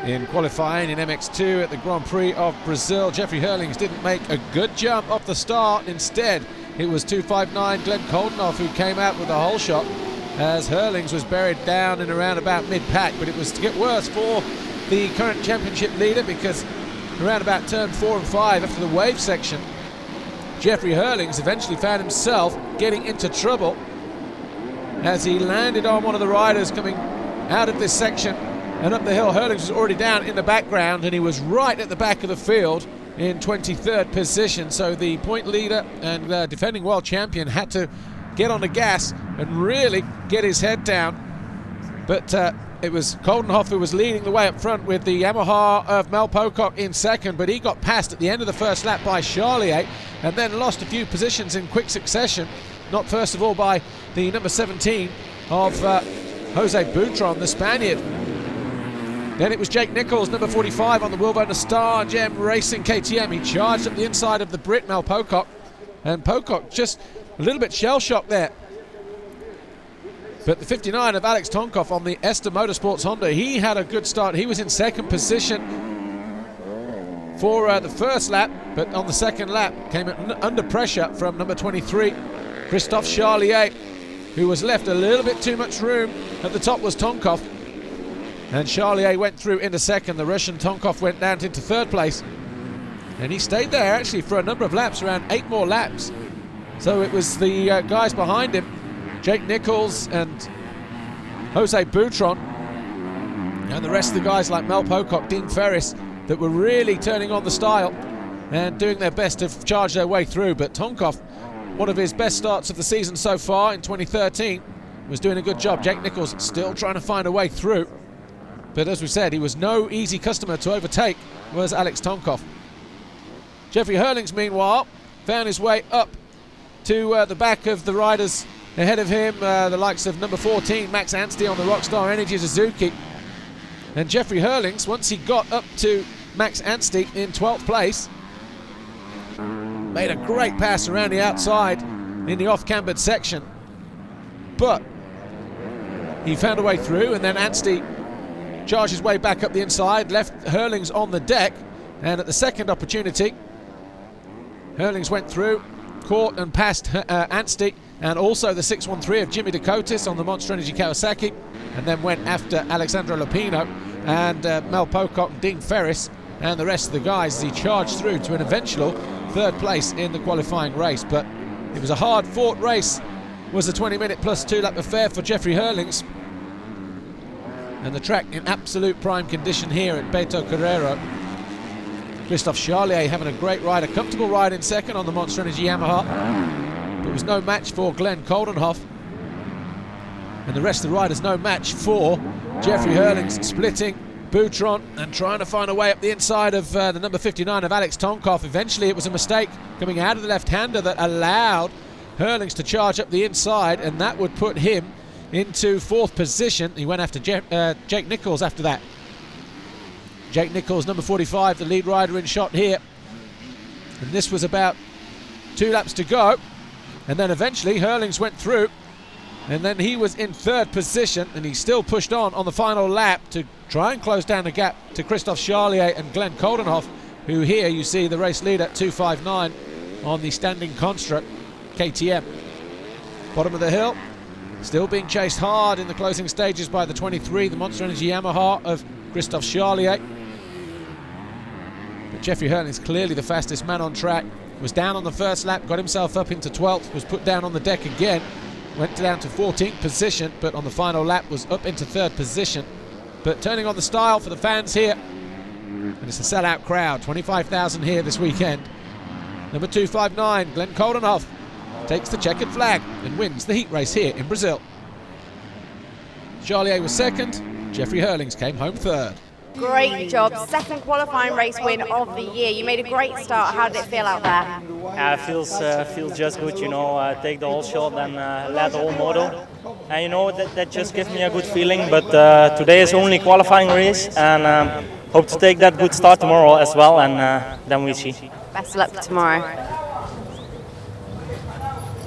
in qualifying in MX2 at the Grand Prix of Brazil. Jeffrey Hurlings didn't make a good jump off the start. Instead, it was 259 Glenn Koldenoff who came out with the whole shot, as Hurlings was buried down and around about mid-pack. But it was to get worse for the current championship leader, because around about turn 4 and 5 after the wave section, Jeffrey Hurlings eventually found himself getting into trouble as he landed on one of the riders coming out of this section and up the hill. Hurlings was already down in the background, and he was right at the back of the field in 23rd position. So the point leader and defending world champion had to get on the gas and really get his head down. But it was Koldenoff who was leading the way up front with the Yamaha of Mel Pocock in second, but he got passed at the end of the first lap by Charlier and then lost a few positions in quick succession. Not first of all by the number 17 of Jose Butron, the Spaniard. Then it was Jake Nichols, number 45 on the Wilbona Star Gem Racing KTM. He charged up the inside of the Brit Mel Pocock, and Pocock just a little bit shell-shocked there. But the 59 of Alex Tonkoff on the Ester Motorsports Honda, he had a good start. He was in second position for the first lap, but on the second lap came under pressure from number 23, Christophe Charlier, who was left a little bit too much room. At the top was Tonkoff, and Charlier went through into second. The Russian Tonkoff went down into third place, and he stayed there actually for a number of laps, around 8 more laps. So it was the guys behind him, Jake Nichols and Jose Butron, and the rest of the guys like Mel Pocock, Dean Ferris, that were really turning on the style and doing their best to charge their way through. But Tonkoff, one of his best starts of the season so far in 2013, was doing a good job. Jake Nichols still trying to find a way through, but as we said, he was no easy customer to overtake, was Alex Tonkoff. Jeffrey Hurlings, meanwhile, found his way up to the back of the riders ahead of him, the likes of number 14, Max Anstey on the Rockstar Energy Suzuki. And Jeffrey Hurlings, once he got up to Max Anstey in 12th place, made a great pass around the outside in the off-cambered section. But he found a way through, and then Anstey charged his way back up the inside, left Hurlings on the deck, and at the second opportunity, Hurlings went through, caught and passed Anstey, and also the 613 of Jimmy Dakotas on the Monster Energy Kawasaki, and then went after Alexandro Lupino and Mel Pocock and Dean Ferris and the rest of the guys as he charged through to an eventual third place in the qualifying race. But it was a hard-fought race, was a 20-minute plus 2-lap affair for Jeffrey Hurlings, and the track in absolute prime condition here at BETO CARRERO. Christophe Charlier having a great ride, a comfortable ride in second on the Monster Energy Yamaha. But it was no match for Glenn Koldenoff, and the rest of the riders no match for Jeffrey Hurlings, splitting Butron and trying to find a way up the inside of the number 59 of Alex Tonkoff. Eventually it was a mistake coming out of the left-hander that allowed Hurlings to charge up the inside, and that would put him into 4th position. He went after Jake Nichols after that. Jake Nichols, number 45, the lead rider in shot here. And this was about 2 laps to go. And then eventually Hurlings went through. And then he was in 3rd position, and he still pushed on the final lap to try and close down the gap to Christophe Charlier and Glenn Koldenoff, who here you see the race lead at 259 on the standing construct KTM. Bottom of the hill, still being chased hard in the closing stages by the 23, the Monster Energy Yamaha of Christophe Charlier. But Jeffrey Hurlings, clearly the fastest man on track, was down on the first lap, got himself up into 12th, was put down on the deck again, went down to 14th position, but on the final lap was up into 3rd position. But turning on the style for the fans here, and it's a sellout crowd, 25,000 here this weekend. Number 259, Glenn Koldenoff, takes the checkered flag and wins the heat race here in Brazil. Charlier was 2nd, Jeffrey Hurlings came home 3rd. Great job, 2nd qualifying race win of the year. You made a great start. How did it feel out there? Yeah, it feels just good, you know, take the whole shot and let the whole moto. And you know, that just gives me a good feeling, but today is only qualifying race, and hope to take that good start tomorrow as well, and then we see. Best of luck for tomorrow.